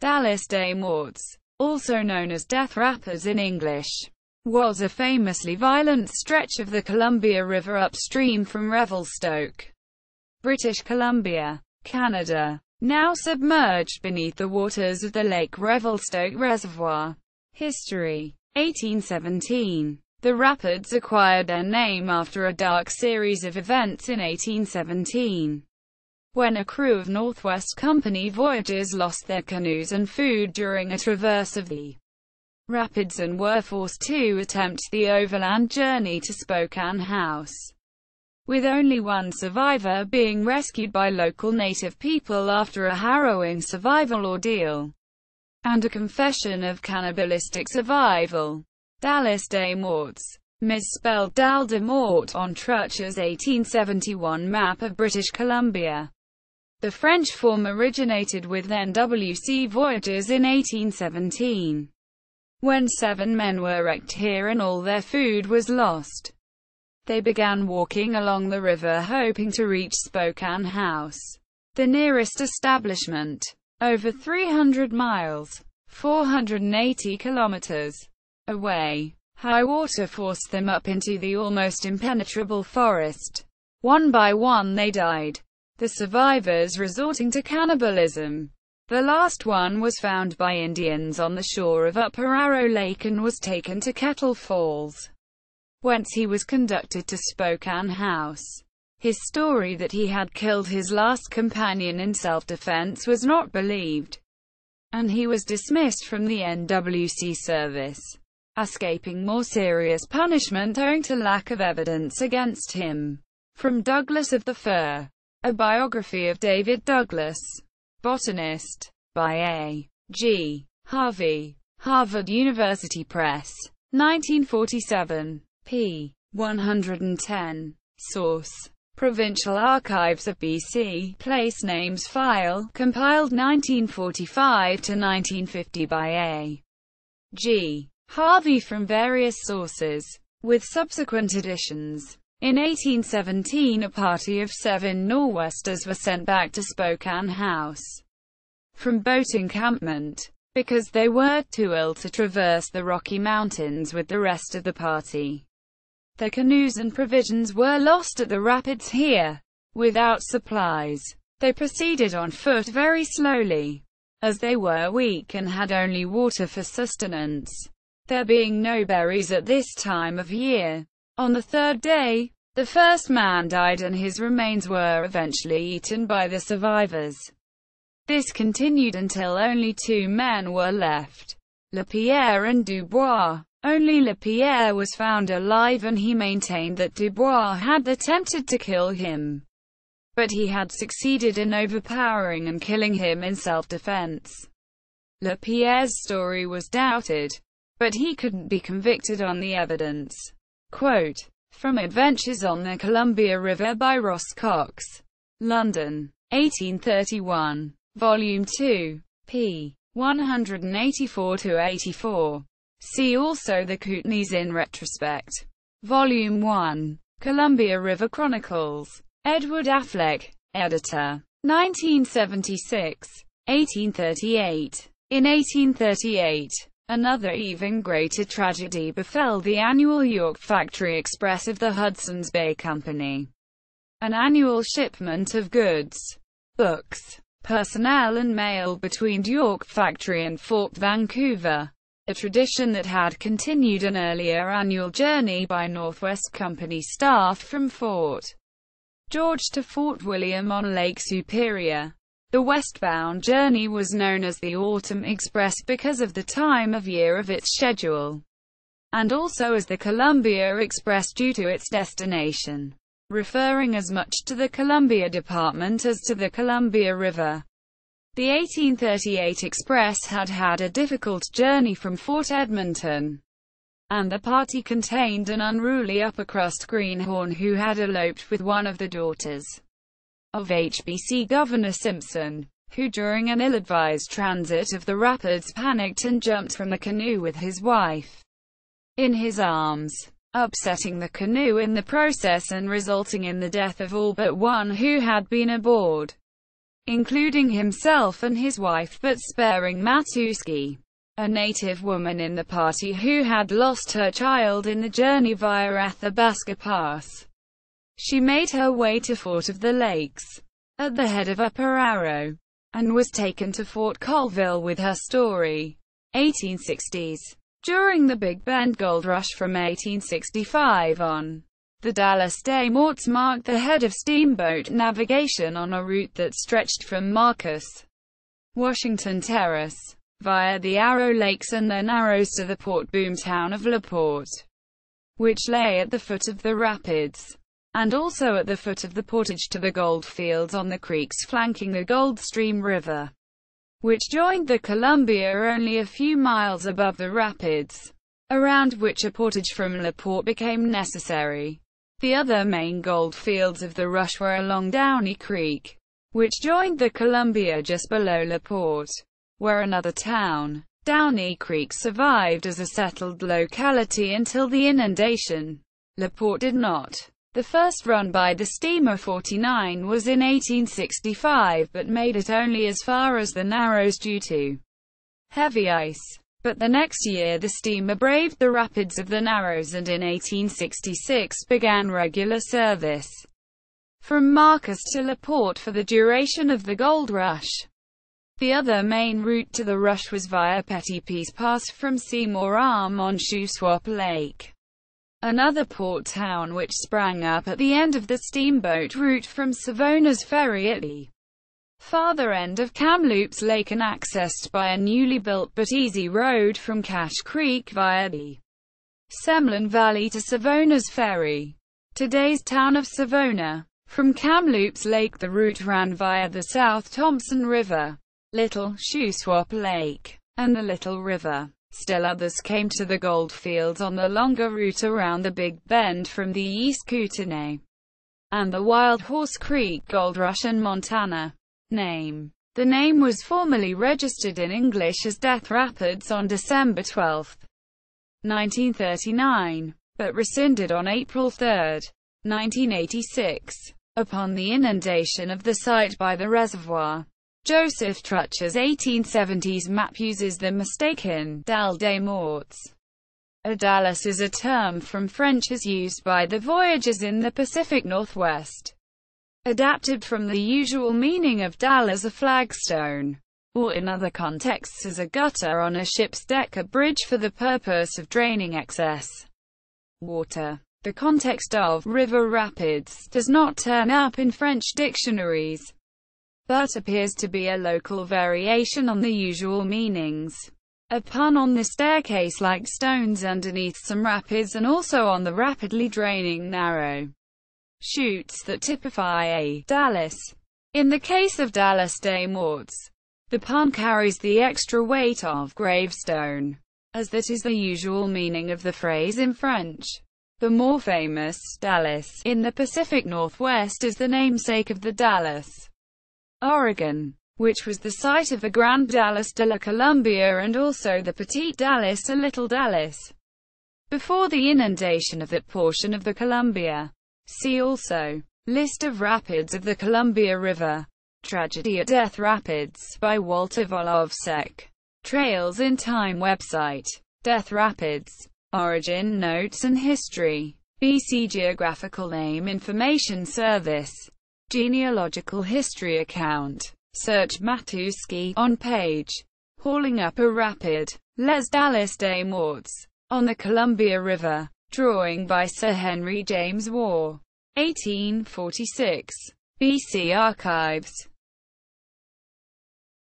Dalles des Morts, also known as Death Rapids in English, was a famously violent stretch of the Columbia River upstream from Revelstoke, British Columbia, Canada, now submerged beneath the waters of the Lake Revelstoke Reservoir. History: 1817. The rapids acquired their name after a dark series of events in 1817, when a crew of Northwest Company voyagers lost their canoes and food during a traverse of the rapids and were forced to attempt the overland journey to Spokane House, with only one survivor being rescued by local native people after a harrowing survival ordeal, and a confession of cannibalistic survival. Dalles des Morts, misspelled Dalles de Mort on Truch's 1871 map of British Columbia. The French form originated with NWC voyagers in 1817, when 7 men were wrecked here and all their food was lost. They began walking along the river hoping to reach Spokane House, the nearest establishment, over 300 miles, 480 kilometers, away. High water forced them up into the almost impenetrable forest. One by one they died, the survivors resorting to cannibalism. The last one was found by Indians on the shore of Upper Arrow Lake and was taken to Kettle Falls, whence he was conducted to Spokane House. His story that he had killed his last companion in self-defense was not believed, and he was dismissed from the NWC service, escaping more serious punishment owing to lack of evidence against him. From Douglas of the Fir, a biography of David Douglas, botanist, by A. G. Harvey, Harvard University Press, 1947, p. 110. Source: Provincial Archives of BC, Place Names File, compiled 1945–1950 by A. G. Harvey from various sources, with subsequent additions. In 1817 a party of 7 Nor'westers were sent back to Spokane House from boat encampment, because they were too ill to traverse the Rocky Mountains with the rest of the party. Their canoes and provisions were lost at the rapids here. Without supplies, they proceeded on foot very slowly, as they were weak and had only water for sustenance, there being no berries at this time of year. On the 3rd day, the first man died and his remains were eventually eaten by the survivors. This continued until only 2 men were left, Lapierre and Dubois. Only Lapierre was found alive and he maintained that Dubois had attempted to kill him, but he had succeeded in overpowering and killing him in self-defense. Lapierre's story was doubted, but he couldn't be convicted on the evidence. Quote, from Adventures on the Columbia River by Ross Cox. London, 1831. Volume 2. p. 184–84. See also The Kootenays in Retrospect. Volume 1. Columbia River Chronicles. Edward Affleck, editor. 1976. 1838. In 1838, another even greater tragedy befell the annual York Factory Express of the Hudson's Bay Company. An annual shipment of goods, books, personnel and mail between York Factory and Fort Vancouver, a tradition that had continued an earlier annual journey by Northwest Company staff from Fort George to Fort William on Lake Superior. The westbound journey was known as the Autumn Express because of the time of year of its schedule, and also as the Columbia Express due to its destination, referring as much to the Columbia Department as to the Columbia River. The 1838 Express had had a difficult journey from Fort Edmonton, and the party contained an unruly upper-crust greenhorn who had eloped with one of the daughters of HBC Governor Simpson, who during an ill-advised transit of the rapids panicked and jumped from the canoe with his wife in his arms, upsetting the canoe in the process and resulting in the death of all but one who had been aboard. including himself and his wife but sparing Matuski, a native woman in the party who had lost her child in the journey via Athabasca Pass. She made her way to Fort of the Lakes, at the head of Upper Arrow, and was taken to Fort Colville with her story. 1860s. During the Big Bend Gold Rush from 1865 on, the Dalles des Morts marked the head of steamboat navigation on a route that stretched from Marcus, Washington Terrace, via the Arrow Lakes and their narrows to the port boom town of LaPorte, which lay at the foot of the rapids, and also at the foot of the portage to the gold fields on the creeks flanking the Gold Stream River, which joined the Columbia only a few miles above the rapids, around which a portage from LaPorte became necessary. The other main gold fields of the rush were along Downey Creek, which joined the Columbia just below LaPorte, where another town, Downey Creek, survived as a settled locality until the inundation. LaPorte did not. The first run by the steamer 49 was in 1865 but made it only as far as the Narrows due to heavy ice. But the next year the steamer braved the rapids of the Narrows and in 1866 began regular service from Marcus to LaPorte for the duration of the gold rush. The other main route to the rush was via Petty Peace Pass from Seymour Arm on Shuswap Lake, another port town which sprang up at the end of the steamboat route from Savona's Ferry at the farther end of Kamloops Lake and accessed by a newly built but easy road from Cache Creek via the Semlin Valley to Savona's Ferry, today's town of Savona. From Kamloops Lake the route ran via the South Thompson River, Little Shuswap Lake, and the Little River. Still others came to the gold fields on the longer route around the Big Bend from the East Kootenay and the Wild Horse Creek Gold Rush in Montana. Name. The name was formally registered in English as Death Rapids on December 12, 1939, but rescinded on April 3, 1986, upon the inundation of the site by the reservoir. Joseph Trutcher's 1870s map uses the mistaken Dalles des Morts. A Dalles is a term from French as used by the voyagers in the Pacific Northwest, adapted from the usual meaning of dalle as a flagstone, or in other contexts as a gutter on a ship's deck, a bridge for the purpose of draining excess water. The context of river rapids does not turn up in French dictionaries, but appears to be a local variation on the usual meanings. A pun on the staircase like stones underneath some rapids and also on the rapidly draining narrow chutes that typify a Dalles. In the case of Dalles des Morts, the pun carries the extra weight of gravestone, as that is the usual meaning of the phrase in French. The more famous Dalles in the Pacific Northwest is the namesake of the Dalles, Oregon, which was the site of the Grand Dalles de la Columbia and also the Petite Dalles, a Little Dalles, before the inundation of that portion of the Columbia. See also List of rapids of the Columbia River. Tragedy at Death Rapids by Walter Volovsek. Trails in Time website. Death Rapids. Origin, Notes and History. BC Geographical Name Information Service. Genealogical History Account. Search Matuski on page. Hauling up a rapid. Les Dalles des Morts. On the Columbia River. Drawing by Sir Henry James Waugh. 1846. BC Archives.